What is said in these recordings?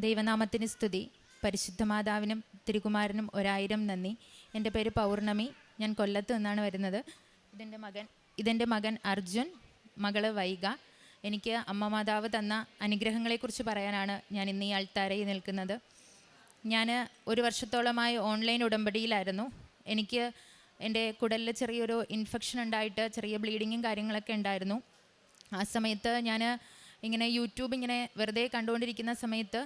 ദൈവനാമത്തിന് സ്തുതി. പരിശുദ്ധ മാതാവിനും തിരുകുമാരനും 1000 നന്ദി. എൻ്റെ പേര് പൗർണമി. ഞാൻ കൊല്ലത്ത് നിന്നാണ് വരുന്നത്. ഇതെൻ്റെ മകൻ അർജുൻ, മകള് വൈഗ. എനിക്ക് അമ്മ മാതാവ് തന്ന അനുഗ്രഹങ്ങളെക്കുറിച്ച് പറയാനാണ് ഞാൻ ഇന്ന് ഈ അൾത്താരയിൽ നിൽക്കുന്നത്. ഞാൻ 1 വർഷത്തോളമായി ഓൺലൈൻ ഉടമ്പടിയിലായിരുന്നു. എനിക്ക് എൻ്റെ കുടലിൽ ചെറിയൊരു ഇൻഫെക്ഷൻ ഉണ്ടായിട്ട് ചെറിയ ബ്ലീഡിങ്ങും കാര്യങ്ങളൊക്കെ ഉണ്ടായിരുന്നു. ആ സമയത്ത് ഞാൻ ഇങ്ങനെ യൂട്യൂബ് ഇങ്ങനെ വെറുതെ കണ്ടുകൊണ്ടിരിക്കുന്ന സമയത്ത്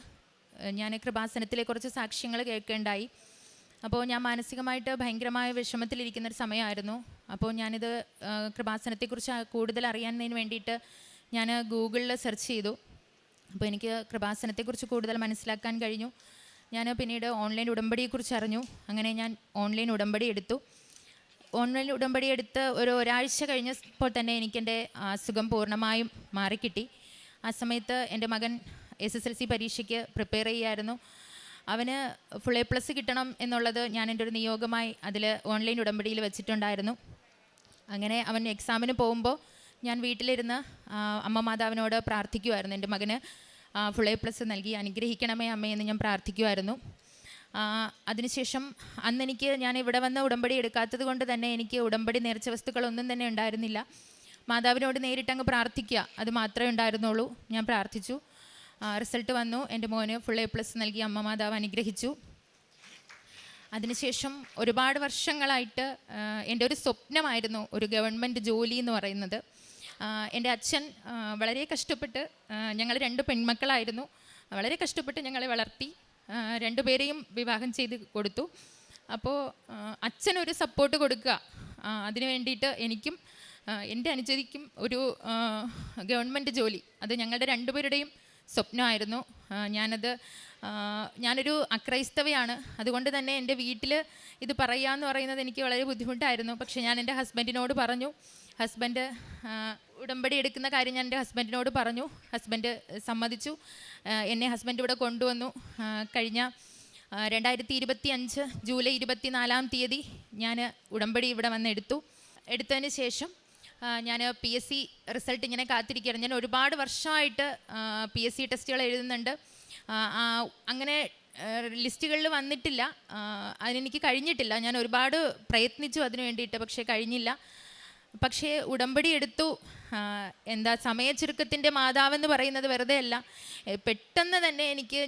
ഞാൻ കൃപാസനത്തിലെ കുറച്ച് സാക്ഷ്യങ്ങൾ കേൾക്കേണ്ടായി. അപ്പോൾ ഞാൻ മാനസികമായിട്ട് ഭയങ്കരമായ വിഷമത്തിലിരിക്കുന്നൊരു സമയമായിരുന്നു. അപ്പോൾ ഞാനിത് കൃപാസനത്തെക്കുറിച്ച് കൂടുതൽ അറിയാനതിന് വേണ്ടിയിട്ട് ഞാൻ ഗൂഗിളിൽ സെർച്ച് ചെയ്തു. അപ്പോൾ എനിക്ക് കൃപാസനത്തെക്കുറിച്ച് കൂടുതൽ മനസ്സിലാക്കാൻ കഴിഞ്ഞു. ഞാൻ പിന്നീട് ഓൺലൈൻ ഉടമ്പടിയെക്കുറിച്ച് അറിഞ്ഞു. അങ്ങനെ ഞാൻ ഓൺലൈൻ ഉടമ്പടി എടുത്തു. ഓൺലൈൻ ഉടമ്പടി എടുത്ത് ഒരാഴ്ച കഴിഞ്ഞപ്പോൾ തന്നെ എനിക്കെൻ്റെ അസുഖം പൂർണ്ണമായും മാറിക്കിട്ടി. ആ സമയത്ത് എൻ്റെ മകൻ SSLC പരീക്ഷയ്ക്ക് പ്രിപ്പയർ ചെയ്യായിരുന്നു. അവന് ഫുൾ A+ കിട്ടണം എന്നുള്ളത് ഞാൻ എൻ്റെ ഒരു നിയോഗമായി അതിൽ ഓൺലൈൻ ഉടമ്പടിയിൽ വെച്ചിട്ടുണ്ടായിരുന്നു. അങ്ങനെ അവൻ എക്സാമിന് പോകുമ്പോൾ ഞാൻ വീട്ടിലിരുന്ന് അമ്മ മാതാവിനോട് പ്രാർത്ഥിക്കുമായിരുന്നു. എൻ്റെ മകന് ഫുൾ A+ നൽകി അനുഗ്രഹിക്കണമേ അമ്മേ എന്ന് ഞാൻ പ്രാർത്ഥിക്കുമായിരുന്നു. അതിനുശേഷം ഞാൻ ഇവിടെ വന്ന് ഉടമ്പടി എടുക്കാത്തത് കൊണ്ട് തന്നെ എനിക്ക് ഉടമ്പടി നേർച്ച വസ്തുക്കളൊന്നും തന്നെ ഉണ്ടായിരുന്നില്ല. മാതാവിനോട് നേരിട്ടങ്ങ് പ്രാർത്ഥിക്കുക, അത് മാത്രമേ ഉണ്ടായിരുന്നുള്ളൂ. ഞാൻ പ്രാർത്ഥിച്ചു. റിസൾട്ട് വന്നു. എൻ്റെ മോന് ഫുൾ A+ നൽകി അമ്മ മാതാവ് അനുഗ്രഹിച്ചു. അതിനുശേഷം ഒരുപാട് വർഷങ്ങളായിട്ട് എൻ്റെ ഒരു സ്വപ്നമായിരുന്നു ഒരു ഗവൺമെൻറ് ജോലി എന്ന് പറയുന്നത്. എൻ്റെ അച്ഛൻ വളരെ കഷ്ടപ്പെട്ട്, ഞങ്ങൾ 2 പെൺമക്കളായിരുന്നു, വളരെ കഷ്ടപ്പെട്ട് ഞങ്ങളെ വളർത്തി. 2 പേരെയും വിവാഹം ചെയ്ത് കൊടുത്ു. അപ്പോൾ അച്ഛനൊരു സപ്പോർട്ട് കൊടുക്കുക, അതിനു വേണ്ടിയിട്ട് എനിക്കും എൻ്റെ അനുജതിക്കും ഒരു ഗവൺമെൻറ് ജോലി, അത് ഞങ്ങളുടെ 2 പേരുടെയും സ്വപ്നമായിരുന്നു. ഞാനൊരു അക്രൈസ്തവയാണ്. അതുകൊണ്ട് തന്നെ എൻ്റെ വീട്ടിൽ ഇത് പറയാമെന്ന് പറയുന്നത് എനിക്ക് വളരെ ബുദ്ധിമുട്ടായിരുന്നു. പക്ഷേ ഞാൻ എൻ്റെ ഹസ്ബൻഡിനോട് പറഞ്ഞു. ഹസ്ബൻഡ് ഉടമ്പടി എടുക്കുന്ന കാര്യം ഞാൻ എൻ്റെ ഹസ്ബൻഡിനോട് പറഞ്ഞു. ഹസ്ബൻഡ് സമ്മതിച്ചു. എന്നെ ഹസ്ബൻഡ് ഇവിടെ കൊണ്ടുവന്നു. കഴിഞ്ഞ 2025 ജൂലൈ 24 തീയതി ഞാൻ ഉടമ്പടി ഇവിടെ വന്ന് എടുത്തതിന് ശേഷം ഞാൻ PSC റിസൾട്ട് ഇങ്ങനെ കാത്തിരിക്കുകയാണ്. ഞാൻ ഒരുപാട് വർഷമായിട്ട് PSC ടെസ്റ്റുകൾ എഴുതുന്നുണ്ട്. അങ്ങനെ ലിസ്റ്റുകളിൽ വന്നിട്ടില്ല, അതിനെനിക്ക് കഴിഞ്ഞിട്ടില്ല. ഞാൻ ഒരുപാട് പ്രയത്നിച്ചു അതിനു വേണ്ടിയിട്ട്, പക്ഷേ കഴിഞ്ഞില്ല. പക്ഷേ ഉടമ്പടി എടുത്തു. സമയ ചുരുക്കത്തിൻ്റെ മാതാവെന്ന് പറയുന്നത് വെറുതെ അല്ല. പെട്ടെന്ന് തന്നെ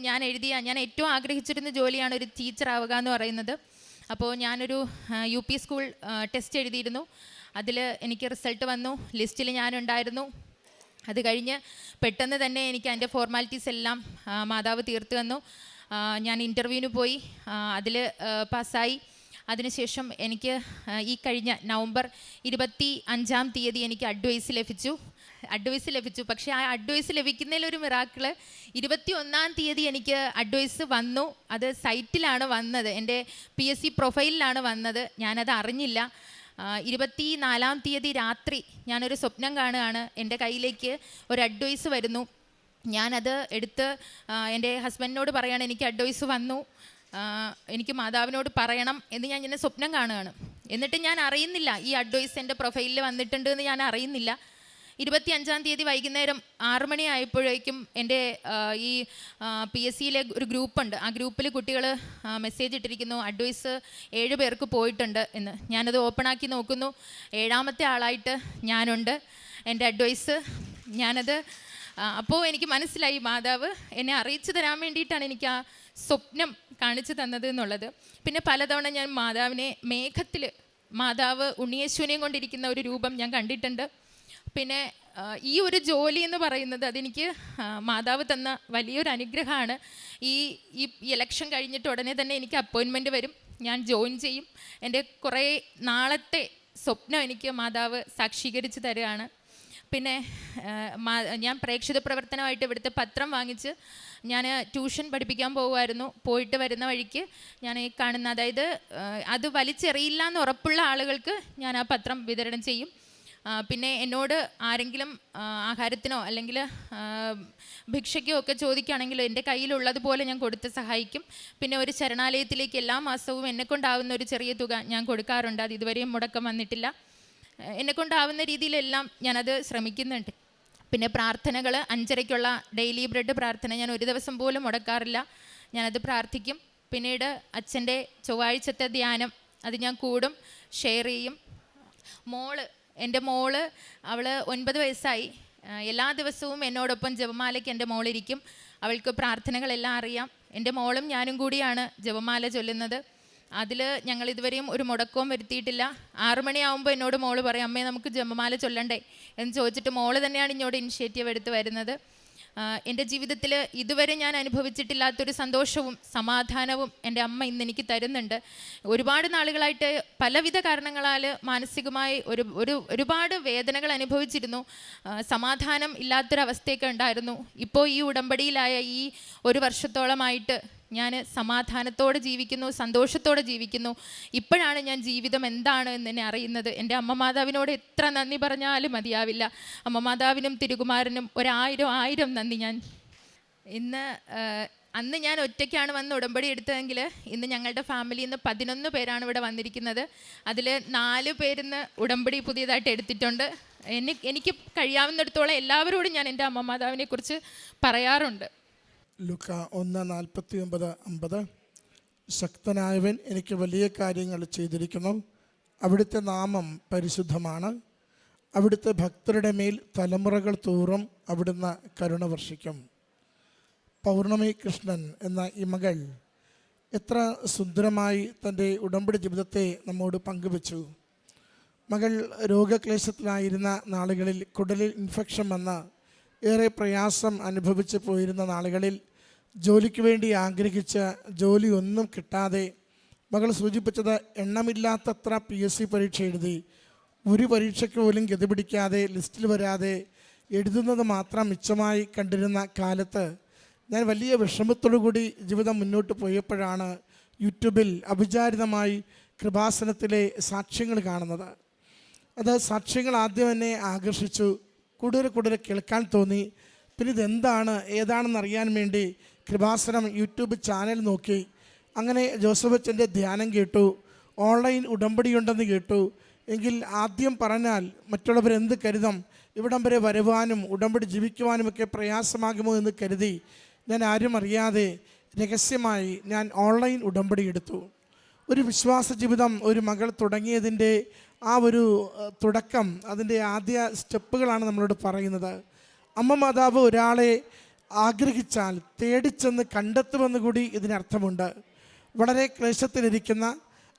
ഞാൻ ഏറ്റവും ആഗ്രഹിച്ചിരുന്ന ജോലിയാണ് ഒരു ടീച്ചർ ആവുക എന്ന് പറയുന്നത്. അപ്പോൾ ഞാനൊരു UP സ്കൂൾ ടെസ്റ്റ് എഴുതിയിരുന്നു. അതിൽ എനിക്ക് റിസൾട്ട് വന്നു. ലിസ്റ്റിൽ ഞാനുണ്ടായിരുന്നു. അത് കഴിഞ്ഞ് പെട്ടെന്ന് തന്നെ എനിക്ക് അതിൻ്റെ ഫോർമാലിറ്റീസ് എല്ലാം മാതാവ് തീർത്ത് തന്നു. ഞാൻ ഇൻ്റർവ്യൂവിന് പോയി, അതിൽ പാസ്സായി. അതിനുശേഷം എനിക്ക് ഈ കഴിഞ്ഞ നവംബർ 25 തീയതി എനിക്ക് അഡ്വൈസ് ലഭിച്ചു. പക്ഷേ ആ അഡ്വൈസ് ലഭിക്കുന്നതിലൊരു മിറാക്കിള്, 21 തീയതി എനിക്ക് അഡ്വൈസ് വന്നു. അത് സൈറ്റിലാണ് വന്നത്, എൻ്റെ PSC പ്രൊഫൈലിലാണ് വന്നത്. ഞാനത് അറിഞ്ഞില്ല. 24 തീയതി രാത്രി ഞാനൊരു സ്വപ്നം കാണുകയാണ്. എൻ്റെ കയ്യിലേക്ക് ഒരു അഡ്വൈസ് വരുന്നു. ഞാനത് എടുത്ത് എൻ്റെ ഹസ്ബൻഡിനോട് പറയുകയാണ്, എനിക്ക് അഡ്വൈസ് വന്നു, എനിക്ക് മാതാവിനോട് പറയണം എന്ന് ഞാൻ ഇങ്ങനെ സ്വപ്നം കാണുകയാണ്. എന്നിട്ട് ഞാൻ അറിയുന്നില്ല ഈ അഡ്വൈസ് എൻ്റെ പ്രൊഫൈലിൽ വന്നിട്ടുണ്ട് എന്ന് ഞാൻ അറിയുന്നില്ല. 25 തീയതി വൈകുന്നേരം 6 മണി ആയപ്പോഴേക്കും എൻ്റെ ഈ PSCയിലെ ഒരു ഗ്രൂപ്പുണ്ട്. ആ ഗ്രൂപ്പിൽ കുട്ടികൾ മെസ്സേജ് ഇട്ടിരിക്കുന്നു, അഡ്വൈസ് 7 പേർക്ക് പോയിട്ടുണ്ട് എന്ന്. ഞാനത് ഓപ്പണാക്കി നോക്കുന്നു. 7ാമത്തെ ആളായിട്ട് ഞാനുണ്ട്. എൻ്റെ അഡ്വൈസ് അപ്പോൾ എനിക്ക് മനസ്സിലായി മാതാവ് എന്നെ അറിയിച്ചു തരാൻ വേണ്ടിയിട്ടാണ് എനിക്ക് ആ സ്വപ്നം കാണിച്ചു തന്നത് എന്നുള്ളത്. പിന്നെ പലതവണ ഞാൻ മാതാവിനെ മേഘത്തിൽ, മാതാവ് ഉണ്ണിയേശുവിനെയും കൊണ്ടിരിക്കുന്ന ഒരു രൂപം ഞാൻ കണ്ടിട്ടുണ്ട്. പിന്നെ ഈ ഒരു ജോലി എന്ന് പറയുന്നത് അതെനിക്ക് മാതാവ് തന്ന വലിയൊരു അനുഗ്രഹമാണ്. ഈ ഇലക്ഷൻ കഴിഞ്ഞിട്ട് ഉടനെ തന്നെ എനിക്ക് അപ്പോയിൻമെൻറ്റ് വരും, ഞാൻ ജോയിൻ ചെയ്യും. എൻ്റെ കുറേ നാളത്തെ സ്വപ്നം എനിക്ക് മാതാവ് സാക്ഷീകരിച്ച് തരികയാണ്. പിന്നെ ഞാൻ പ്രേക്ഷിത പ്രവർത്തനമായിട്ട് ഇവിടുത്തെ പത്രം വാങ്ങിച്ച് ഞാൻ ട്യൂഷൻ പഠിപ്പിക്കാൻ പോകുമായിരുന്നു. പോയിട്ട് വരുന്ന വഴിക്ക് ഞാൻ ഈ കാണുന്ന, അതായത് അത് വലിച്ചെറിയില്ല എന്ന് ഉറപ്പുള്ള ആളുകൾക്ക് ഞാൻ ആ പത്രം വിതരണം ചെയ്യും. പിന്നെ എന്നോട് ആരെങ്കിലും ആഹാരത്തിനോ അല്ലെങ്കിൽ ഭിക്ഷയ്ക്കോ ഒക്കെ ചോദിക്കുകയാണെങ്കിൽ എൻ്റെ കയ്യിലുള്ളതുപോലെ ഞാൻ കൊടുത്ത് സഹായിക്കും. പിന്നെ ഒരു ശരണാലയത്തിലേക്ക് എല്ലാ മാസവും എന്നെക്കൊണ്ടാവുന്ന ഒരു ചെറിയ തുക ഞാൻ കൊടുക്കാറുണ്ട്. അത് ഇതുവരെയും മുടക്കം വന്നിട്ടില്ല. എന്നെക്കൊണ്ടാവുന്ന രീതിയിലെല്ലാം ഞാനത് ശ്രമിക്കുന്നുണ്ട്. പിന്നെ പ്രാർത്ഥനകൾ 5:30-ക്കുള്ള ഡെയിലി ബ്രെഡ് പ്രാർത്ഥന ഞാൻ ഒരു ദിവസം പോലും മുടക്കാറില്ല. ഞാനത് പ്രാർത്ഥിക്കും. പിന്നീട് അച്ഛൻ്റെ ചൊവ്വാഴ്ചത്തെ ധ്യാനം അത് ഞാൻ കൂടും, ഷെയർ ചെയ്യും. എൻ്റെ മോള് അവൾ 9 വയസ്സായി. എല്ലാ ദിവസവും എന്നോടൊപ്പം ജപമാലയ്ക്ക് എൻ്റെ മോളിരിക്കും. അവൾക്ക് പ്രാർത്ഥനകളെല്ലാം അറിയാം. എൻ്റെ മോളും ഞാനും കൂടിയാണ് ജപമാല ചൊല്ലുന്നത്. അതിൽ ഞങ്ങൾ ഇതുവരെയും ഒരു മുടക്കവും വരുത്തിയിട്ടില്ല. 6 മണിയാവുമ്പോൾ എന്നോട് മോള് പറയും, അമ്മേ നമുക്ക് ജപമാല ചൊല്ലണ്ടേ എന്ന് ചോദിച്ചിട്ട് മോള് തന്നെയാണ് ഇങ്ങോട്ട് ഇനിഷ്യേറ്റീവ് എടുത്ത് വരുന്നത്. എൻ്റെ ജീവിതത്തിൽ ഇതുവരെ ഞാൻ അനുഭവിച്ചിട്ടില്ലാത്തൊരു സന്തോഷവും സമാധാനവും എൻ്റെ അമ്മ ഇന്ന് എനിക്ക് തരുന്നുണ്ട്. ഒരുപാട് നാളുകളായിട്ട് പലവിധ കാരണങ്ങളാൽ മാനസികമായി ഒരുപാട് വേദനകൾ അനുഭവിച്ചിരുന്നു. സമാധാനം ഇല്ലാത്തൊരവസ്ഥയൊക്കെ ഉണ്ടായിരുന്നു. ഇപ്പോൾ ഈ ഉടമ്പടിയിലായ ഈ 1 വർഷത്തോളമായിട്ട് ഞാൻ സമാധാനത്തോടെ ജീവിക്കുന്നു, സന്തോഷത്തോടെ ജീവിക്കുന്നു. ഇപ്പോഴാണ് ഞാൻ ജീവിതം എന്താണ് എന്ന് തന്നെ അറിയുന്നത്. എൻ്റെ അമ്മ മാതാവിനോട് എത്ര നന്ദി പറഞ്ഞാലും മതിയാവില്ല. അമ്മ മാതാവിനും തിരുകുമാരനും 1000 നന്ദി. അന്ന് ഞാൻ ഒറ്റയ്ക്കാണ് വന്ന് ഉടമ്പടി എടുത്തതെങ്കിൽ ഇന്ന് ഞങ്ങളുടെ ഫാമിലിയിൽ നിന്ന് 11 പേരാണ് ഇവിടെ വന്നിരിക്കുന്നത്. അതിൽ 4 പേരിന്ന് ഉടമ്പടി പുതിയതായിട്ട് എടുത്തിട്ടുണ്ട്. എനിക്ക് കഴിയാവുന്നിടത്തോളം എല്ലാവരോടും ഞാൻ എൻ്റെ അമ്മ മാതാവിനെ കുറിച്ച് പറയാറുണ്ട്. ലൂക്ക 1:49-50 ശക്തനായവൻ എനിക്ക് വലിയ കാര്യങ്ങൾ ചെയ്തിരിക്കുന്നു. അവിടുത്തെ നാമം പരിശുദ്ധമാണ്. അവിടുത്തെ ഭക്തരുടെ മേൽ തലമുറകൾ തോറും അവിടുന്ന് കരുണ വർഷിക്കും. പൗർണമി കൃഷ്ണൻ എന്ന ഈ മകൾ എത്ര സുന്ദരമായി തൻ്റെ ഉടമ്പടി ജീവിതത്തെ നമ്മോട് പങ്കുവച്ചു. മകൾ രോഗക്ലേശത്തിലായിരുന്ന നാളുകളിൽ കുടലിൽ ഇൻഫെക്ഷൻ വന്ന ഏറെ പ്രയാസം അനുഭവിച്ച് പോയിരുന്ന നാളുകളിൽ ജോലിക്ക് വേണ്ടി ആഗ്രഹിച്ച് ജോലി ഒന്നും കിട്ടാതെ മകൾ സൂചിപ്പിച്ചത് എണ്ണമില്ലാത്തത്ര PSC പരീക്ഷ എഴുതി. ഒരു പരീക്ഷയ്ക്ക് പോലും ഗതി പിടിക്കാതെ ലിസ്റ്റിൽ വരാതെ എഴുതുന്നത് മാത്രം മിച്ചമായി കണ്ടിരുന്ന കാലത്ത് ഞാൻ വലിയ വിഷമത്തോടുകൂടി ജീവിതം മുന്നോട്ട് പോയപ്പോഴാണ് യൂട്യൂബിൽ അവിചാരിതമായി കൃപാസനത്തിലെ സാക്ഷ്യങ്ങൾ കാണുന്നത്. അത് സാക്ഷ്യങ്ങൾ ആദ്യം എന്നെ ആകർഷിച്ചു. കൂടുതൽ കേൾക്കാൻ തോന്നി. പിന്നെ ഇതെന്താണ് ഏതാണെന്ന് അറിയാൻ വേണ്ടി കൃപാസനം യൂട്യൂബ് ചാനൽ നോക്കി. അങ്ങനെ ജോസഫ് അച്ഛൻ്റെ ധ്യാനം കേട്ടു. ഓൺലൈൻ ഉടമ്പടിയുണ്ടെന്ന് കേട്ടു. എങ്കിൽ ആദ്യം പറഞ്ഞാൽ മറ്റുള്ളവരെന്ത് കരുതും, ഇവിടം വരെ വരുവാനും ഉടമ്പടി ജീവിക്കുവാനുമൊക്കെ പ്രയാസമാകുമോ എന്ന് കരുതി ഞാൻ ആരും അറിയാതെ രഹസ്യമായി ഞാൻ ഓൺലൈൻ ഉടമ്പടി എടുത്തു. ഒരു വിശ്വാസ ജീവിതം ഒരു മകൾ തുടങ്ങിയതിൻ്റെ ആ ഒരു തുടക്കം, അതിൻ്റെ ആദ്യ സ്റ്റെപ്പുകളാണ് നമ്മളോട് പറയുന്നത്. അമ്മ മാതാവ് ഒരാളെ ആഗ്രഹിച്ചാൽ തേടിച്ചെന്ന് കണ്ടെത്തുമെന്ന് കൂടി ഇതിനർത്ഥമുണ്ട്. വളരെ ക്ലേശത്തിലിരിക്കുന്ന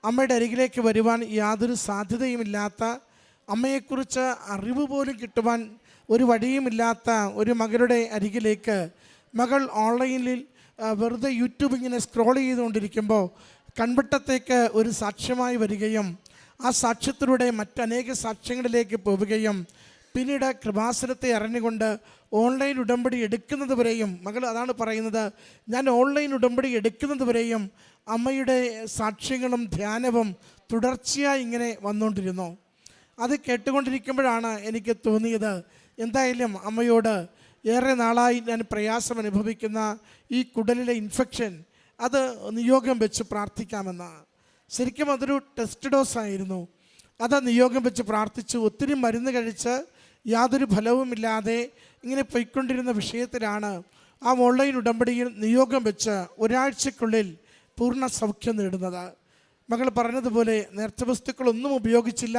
അമ്മയുടെ അരികിലേക്ക് വരുവാൻ യാതൊരു സാധ്യതയുമില്ലാത്ത, അമ്മയെക്കുറിച്ച് അറിവ് പോലും കിട്ടുവാൻ ഒരു വഴിയുമില്ലാത്ത ഒരു മകളുടെ അരികിലേക്ക് മകൾ ഓൺലൈനിൽ വെറുതെ യൂട്യൂബ് ഇങ്ങനെ സ്ക്രോൾ ചെയ്തുകൊണ്ടിരിക്കുമ്പോൾ കൺവട്ടത്തേക്ക് ഒരു സാക്ഷ്യമായി വരികയും ആ സാക്ഷ്യത്തിലൂടെ മറ്റനേക സാക്ഷ്യങ്ങളിലേക്ക് പോവുകയും പിന്നീട് കൃപാസനത്തെ അറിഞ്ഞുകൊണ്ട് ഓൺലൈൻ ഉടമ്പടി എടുക്കുന്നത് വരെയും മകൾ അതാണ് പറയുന്നത്, ഞാൻ ഓൺലൈൻ ഉടമ്പടി എടുക്കുന്നത് വരെയും അമ്മയുടെ സാക്ഷ്യങ്ങളും ധ്യാനവും തുടർച്ചയായി ഇങ്ങനെ വന്നുകൊണ്ടിരുന്നു. അത് കേട്ടുകൊണ്ടിരിക്കുമ്പോഴാണ് എനിക്ക് തോന്നിയത്, എന്തായാലും അമ്മയോട് ഏറെ നാളായി ഞാൻ പ്രയാസം അനുഭവിക്കുന്ന ഈ കുടലിലെ ഇൻഫെക്ഷൻ അത് നിയോഗം വെച്ച് പ്രാർത്ഥിക്കാമെന്ന്. ശരിക്കും അതൊരു ടെസ്റ്റ് ഡോസായിരുന്നു. അത് നിയോഗം വെച്ച് പ്രാർത്ഥിച്ചു. ഒത്തിരി മരുന്ന് കഴിച്ച് യാതൊരു ഫലവുമില്ലാതെ ഇങ്ങനെ പോയിക്കൊണ്ടിരുന്ന വിഷയത്തിലാണ് ആ ഓൺലൈൻ ഉടമ്പടിയിൽ നിയോഗം വെച്ച് ഒരാഴ്ചക്കുള്ളിൽ പൂർണ്ണ സൗഖ്യം നേടുന്നത്. മകൾ പറഞ്ഞതുപോലെ നേർച്ച വസ്തുക്കളൊന്നും ഉപയോഗിച്ചില്ല.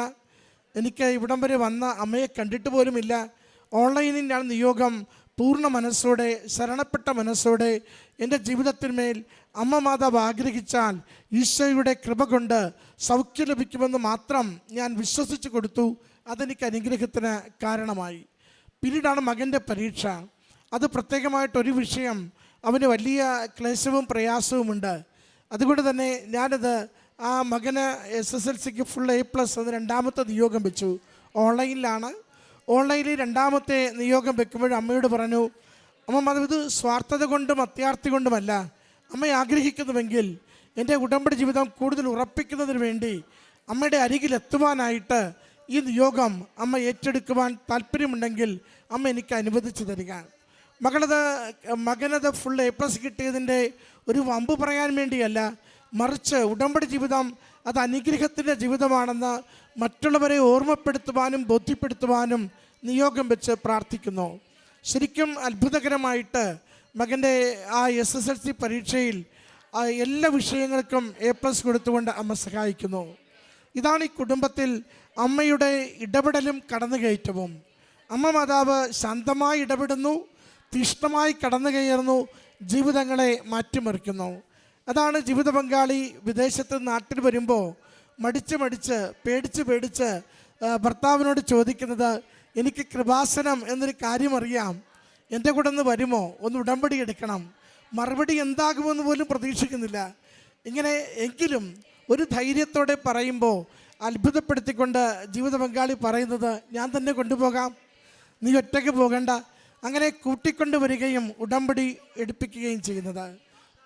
എനിക്ക് ഇവിടം വരെ വന്ന അമ്മയെ കണ്ടിട്ട് പോലുമില്ല. ഓൺലൈനിൽ ഞാൻ നിയോഗം പൂർണ്ണ മനസ്സോടെ ശരണപ്പെട്ട മനസ്സോടെ എൻ്റെ ജീവിതത്തിന്മേൽ അമ്മ മാതാവ് ആഗ്രഹിച്ചാൽ ഈശോയുടെ കൃപ കൊണ്ട് സൗഖ്യം ലഭിക്കുമെന്ന് മാത്രം ഞാൻ വിശ്വസിച്ച് കൊടുത്തു. അതെനിക്ക് അനുഗ്രഹത്തിന് കാരണമായി. പിന്നീടാണ് മകൻ്റെ പരീക്ഷ. അത് പ്രത്യേകമായിട്ടൊരു വിഷയം, അവന് വലിയ ക്ലേശവും പ്രയാസവുമുണ്ട്. അതുകൊണ്ട് തന്നെ ഞാനത് ആ മകന് SSLCക്ക് ഫുൾ A+ അത് 2ാമത്തെ നിയോഗം വെച്ചു. ഓൺലൈനിലാണ്. ഓൺലൈനിൽ 2ാമത്തെ നിയോഗം വെക്കുമ്പോൾ അമ്മയോട് പറഞ്ഞു, അമ്മ മാതാവ് ഇത് സ്വാർത്ഥത കൊണ്ടും അത്യാർത്ഥി കൊണ്ടുമല്ല, അമ്മ ആഗ്രഹിക്കുന്നുവെങ്കിൽ എൻ്റെ ഉടമ്പടി ജീവിതം കൂടുതൽ ഉറപ്പിക്കുന്നതിന് വേണ്ടി അമ്മയുടെ അരികിലെത്തുവാനായിട്ട് ഈ നിയോഗം അമ്മ ഏറ്റെടുക്കുവാൻ താല്പര്യമുണ്ടെങ്കിൽ അമ്മ എനിക്ക് അനുവദിച്ചു തരിക. മകനത് ഫുൾ A+ കിട്ടിയതിൻ്റെ ഒരു വമ്പ് പറയാൻ വേണ്ടിയല്ല, മറിച്ച് ഉടമ്പടി ജീവിതം അത് അനുഗ്രഹത്തിൻ്റെ ജീവിതമാണെന്ന് മറ്റുള്ളവരെ ഓർമ്മപ്പെടുത്തുവാനും ബോധ്യപ്പെടുത്തുവാനും നിയോഗം വെച്ച് പ്രാർത്ഥിക്കുന്നു. ശരിക്കും അത്ഭുതകരമായിട്ട് മകൻ്റെ ആ SSLC പരീക്ഷയിൽ എല്ലാ വിഷയങ്ങൾക്കും A+ കൊടുത്തുകൊണ്ട് അമ്മ സഹായിക്കുന്നു. ഇതാണ് ഈ കുടുംബത്തിൽ അമ്മയുടെ ഇടപെടലും കടന്നുകയറ്റവും. അമ്മ മാതാവ് ശാന്തമായി ഇടപെടുന്നു, തീഷ്ണമായി കടന്നു കയറുന്നു, ജീവിതങ്ങളെ മാറ്റിമറിക്കുന്നു. അതാണ് ജീവിത പങ്കാളി വിദേശത്ത് നാട്ടിൽ വരുമ്പോൾ മടിച്ച് പേടിച്ച് ഭർത്താവിനോട് ചോദിക്കുന്നത്, എനിക്ക് കൃപാസനം എന്നൊരു കാര്യം അറിയാം, എൻ്റെ കൂടെ ഒന്ന് വരുമോ, ഒന്ന് ഉടമ്പടി എടുക്കണം. മറുപടി എന്താകുമെന്ന് പോലും പ്രതീക്ഷിക്കുന്നില്ല. ഇങ്ങനെ എങ്കിലും ഒരു ധൈര്യത്തോടെ പറയുമ്പോൾ അത്ഭുതപ്പെടുത്തിക്കൊണ്ട് ജീവിത പങ്കാളി പറയുന്നത്, ഞാൻ തന്നെ കൊണ്ടുപോകാം, നീ ഒറ്റയ്ക്ക് പോകണ്ട. അങ്ങനെ കൂട്ടിക്കൊണ്ട് വരികയും ഉടമ്പടി എടുപ്പിക്കുകയും ചെയ്യുന്നത്.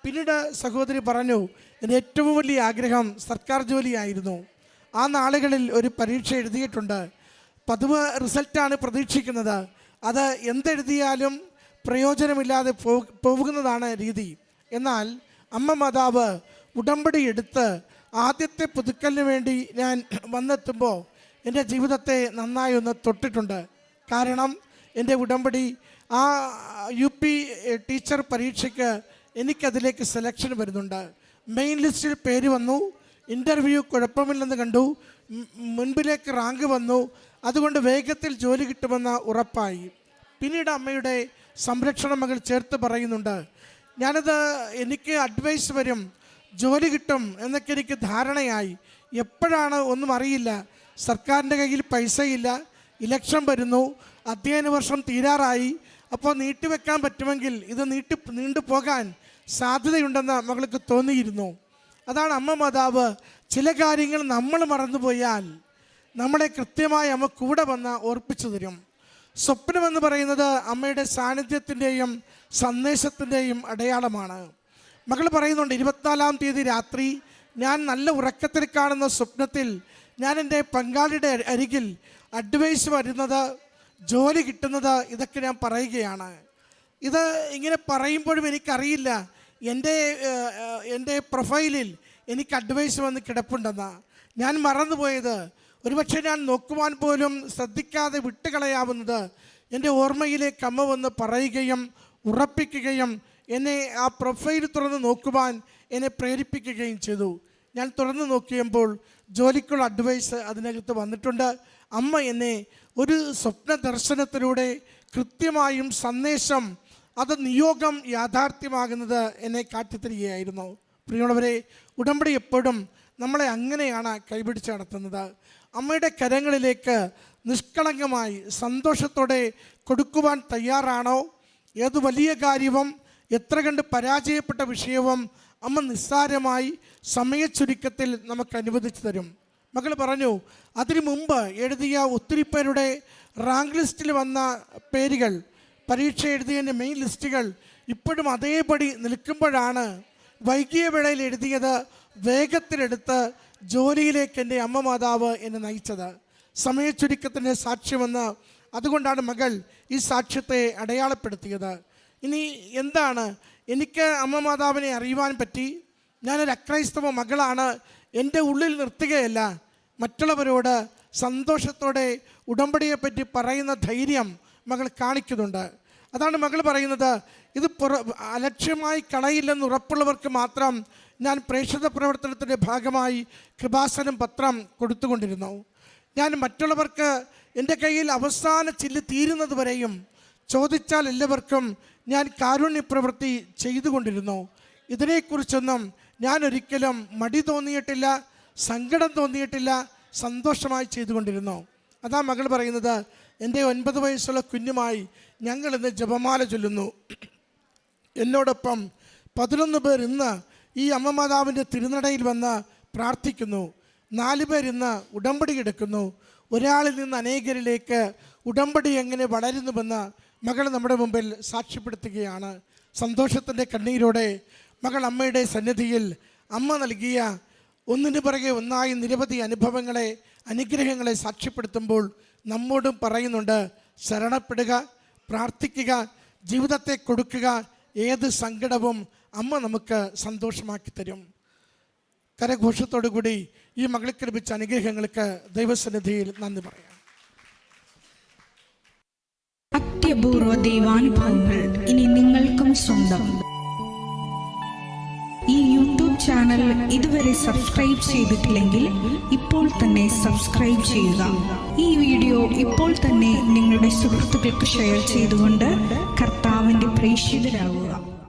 പിന്നീട് സഹോദരി പറഞ്ഞു, എൻ്റെ ഏറ്റവും വലിയ ആഗ്രഹം സർക്കാർ ജോലിയായിരുന്നു. ആ നാളുകളിൽ ഒരു പരീക്ഷ എഴുതിയിട്ടുണ്ട്. പതിവ് റിസൾട്ടാണ് പ്രതീക്ഷിക്കുന്നത്. അത് എന്തെഴുതിയാലും പ്രയോജനമില്ലാതെ പോകുന്നതാണ് രീതി. എന്നാൽ അമ്മ മാതാവ് ഉടമ്പടി എടുത്ത് ആദ്യത്തെ പുതുക്കലിന് വേണ്ടി ഞാൻ വന്നെത്തുമ്പോൾ എൻ്റെ ജീവിതത്തെ നന്നായി ഒന്ന് തൊട്ടിട്ടുണ്ട്. കാരണം എൻ്റെ ഉടമ്പടി ആ UP ടീച്ചർ പരീക്ഷയ്ക്ക് എനിക്കതിലേക്ക് സെലക്ഷൻ വരുന്നുണ്ട്. മെയിൻ ലിസ്റ്റിൽ പേര് വന്നു, ഇൻ്റർവ്യൂ കുഴപ്പമില്ലെന്ന് കണ്ടു, മുൻപിലേക്ക് റാങ്ക് വന്നു. അതുകൊണ്ട് വേഗത്തിൽ ജോലി കിട്ടുമെന്ന് ഉറപ്പായി. പിന്നീട് അമ്മയുടെ സംരക്ഷണ മകൾ ചേർത്ത് പറയുന്നുണ്ട്, എനിക്ക് അഡ്വൈസ് വരും, ജോലി കിട്ടും എന്നൊക്കെ എനിക്ക് ധാരണയായി. എപ്പോഴാണ് ഒന്നും അറിയില്ല. സർക്കാരിൻ്റെ കയ്യിൽ പൈസയില്ല, ഇലക്ഷൻ വരുന്നു, അധ്യയന വർഷം തീരാറായി. അപ്പോൾ നീട്ടിവെക്കാൻ പറ്റുമെങ്കിൽ ഇത് നീണ്ടുപോകാൻ സാധ്യതയുണ്ടെന്ന് മകൾക്ക് തോന്നിയിരുന്നു. അതാണ് അമ്മ മാതാവ് ചില കാര്യങ്ങൾ നമ്മൾ മറന്നുപോയാൽ നമ്മളെ കൃത്യമായി അമ്മ കൂടെ വന്ന് ഓർപ്പിച്ചു തരും. സ്വപ്നമെന്ന് പറയുന്നത് അമ്മയുടെ സാന്നിധ്യത്തിൻ്റെയും സന്ദേശത്തിൻ്റെയും അടയാളമാണ്. മകൾ പറയുന്നുണ്ട്, 24-ാം തീയതി രാത്രി ഞാൻ നല്ല ഉറക്കത്തിൽ കാണുന്ന സ്വപ്നത്തിൽ ഞാൻ എൻ്റെ പങ്കാളിയുടെ അരികിൽ അഡ്വൈസ് വരുന്നത്, ജോലി കിട്ടുന്നത്, ഇതൊക്കെ ഞാൻ പറയുകയാണ്. ഇത് ഇങ്ങനെ പറയുമ്പോഴും എനിക്കറിയില്ല എൻ്റെ പ്രൊഫൈലിൽ എനിക്ക് അഡ്വൈസ് വന്ന് കിടപ്പുണ്ടെന്ന്. ഞാൻ മറന്നുപോയത്, ഒരുപക്ഷെ ഞാൻ നോക്കുവാൻ പോലും ശ്രദ്ധിക്കാതെ വിട്ടുകളയാവുന്നത് എൻ്റെ ഓർമ്മയിലേക്ക് അമ്മ വന്ന് പറയുകയും ഉറപ്പിക്കുകയും എന്നെ ആ പ്രൊഫൈൽ തുറന്ന് നോക്കുവാൻ എന്നെ പ്രേരിപ്പിക്കുകയും ചെയ്തു. ഞാൻ തുറന്നു നോക്കിയപ്പോൾ ജോലിക്കുള്ള അഡ്വൈസ് അതിനകത്ത് വന്നിട്ടുണ്ട്. അമ്മ എന്നെ ഒരു സ്വപ്ന ദർശനത്തിലൂടെ കൃത്യമായും സന്ദേശം, അത് നിയോഗം യാഥാർത്ഥ്യമാകുന്നത് എന്നെ കാട്ടിത്തരികയായിരുന്നു. പ്രിയമുള്ളവരെ, ഉടമ്പടി എപ്പോഴും നമ്മളെ അങ്ങനെയാണ് കൈപിടിച്ച് നടത്തുന്നത്. അമ്മയുടെ കരങ്ങളിലേക്ക് നിഷ്കളങ്കമായി സന്തോഷത്തോടെ കൊടുക്കുവാൻ തയ്യാറാണോ? ഏത് വലിയ കാര്യവും എത്ര കണ്ട് പരാജയപ്പെട്ട വിഷയവും അമ്മ നിസ്സാരമായി സമയച്ചുരുക്കത്തിൽ നമുക്ക് അനുവദിച്ചു തരും. മകൾ പറഞ്ഞു, അതിനു മുമ്പ് എഴുതിയ ഒത്തിരി പേരുടെ റാങ്ക് ലിസ്റ്റിൽ വന്ന പേരുകൾ, പരീക്ഷ എഴുതിയതിൻ്റെ മെയിൻ ലിസ്റ്റുകൾ ഇപ്പോഴും അതേപടി നിൽക്കുമ്പോഴാണ് വൈകിയ വേളയിൽ എഴുതിയത് വേഗത്തിലെടുത്ത് ജോലിയിലേക്ക് എൻ്റെ അമ്മ മാതാവ് എന്നെ നയിച്ചത്. സമയച്ചുരുക്കത്തിൻ്റെ സാക്ഷ്യമെന്ന്, അതുകൊണ്ടാണ് മകൾ ഈ സാക്ഷ്യത്തെ അടയാളപ്പെടുത്തിയത്. ഇനി എന്താണ് എനിക്ക് അമ്മ മാതാവിനെ അറിയുവാൻ പറ്റി? ഞാനൊരു അക്രൈസ്തവ മകളാണ്. എൻ്റെ ഉള്ളിൽ നിർത്തുകയല്ല, മറ്റുള്ളവരോട് സന്തോഷത്തോടെ ഉടമ്പടിയെപ്പറ്റി പറയുന്ന ധൈര്യം മകൾ കാണിക്കുന്നുണ്ട്. അതാണ് മകൾ പറയുന്നത്, ഇത് അലക്ഷ്യമായി കളയില്ലെന്ന് ഉറപ്പുള്ളവർക്ക് മാത്രം ഞാൻ പ്രേക്ഷിത പ്രവർത്തനത്തിൻ്റെ ഭാഗമായി കൃപാസനം പത്രം കൊടുത്തുകൊണ്ടിരുന്നു. ഞാൻ മറ്റുള്ളവർക്ക് എൻ്റെ കയ്യിൽ അവസാന ചില്ല് തീരുന്നത് വരെയും ചോദിച്ചാൽ എല്ലാവർക്കും ഞാൻ കാരുണ്യപ്രവൃത്തി ചെയ്തുകൊണ്ടിരുന്നു. ഇതിനെക്കുറിച്ചൊന്നും ഞാൻ ഒരിക്കലും മടി തോന്നിയിട്ടില്ല, സങ്കടം തോന്നിയിട്ടില്ല, സന്തോഷമായി ചെയ്തുകൊണ്ടിരുന്നു. അതാ മകൾ പറയുന്നത്, എൻ്റെ 9 വയസ്സുള്ള കുഞ്ഞുമായി ഞങ്ങൾ ഇന്ന് ജപമാല ചൊല്ലുന്നു. എന്നോടൊപ്പം 11 പേർ ഇന്ന് ഈ അമ്മ മാതാവിൻ്റെ തിരുനടയിൽ വന്ന് പ്രാർത്ഥിക്കുന്നു. 4 പേർ ഇന്ന് ഉടമ്പടി എടുക്കുന്നു. ഒരാളിൽ നിന്ന് അനേകരിലേക്ക് ഉടമ്പടി എങ്ങനെ വളരുന്നുവെന്ന് മകൾ നമ്മുടെ മുമ്പിൽ സാക്ഷ്യപ്പെടുത്തുകയാണ്. സന്തോഷത്തിൻ്റെ കണ്ണീരോടെ മകൾ അമ്മയുടെ സന്നിധിയിൽ അമ്മ നൽകിയ ഒന്നിനു പിറകെ ഒന്നായി നിരവധി അനുഗ്രഹങ്ങളെ സാക്ഷ്യപ്പെടുത്തുമ്പോൾ നമ്മോടും പറയുന്നുണ്ട്, ശരണപ്പെടുക, പ്രാർത്ഥിക്കുക, ജീവിതത്തെ കൊടുക്കുക. ഏത് സങ്കടവും അമ്മ നമുക്ക് സന്തോഷമാക്കി തരും. കരഘോഷത്തോടു കൂടി ഈ മകൾക്ക് ലഭിച്ച അനുഗ്രഹങ്ങൾക്ക് ദൈവസന്നിധിയിൽ നന്ദി പറയാം. അത്യപൂർവ ദൈവാനുഭവങ്ങൾ ഇനി നിങ്ങൾക്കും സ്വന്തം. ഈ യൂട്യൂബ് ചാനൽ ഇതുവരെ സബ്സ്ക്രൈബ് ചെയ്തിട്ടില്ലെങ്കിൽ ഇപ്പോൾ തന്നെ സബ്സ്ക്രൈബ് ചെയ്യുക. ഈ വീഡിയോ ഇപ്പോൾ തന്നെ നിങ്ങളുടെ സുഹൃത്തുക്കൾക്ക് ഷെയർ ചെയ്തുകൊണ്ട് കർത്താവിൻ്റെ പ്രേക്ഷിതരാകുക.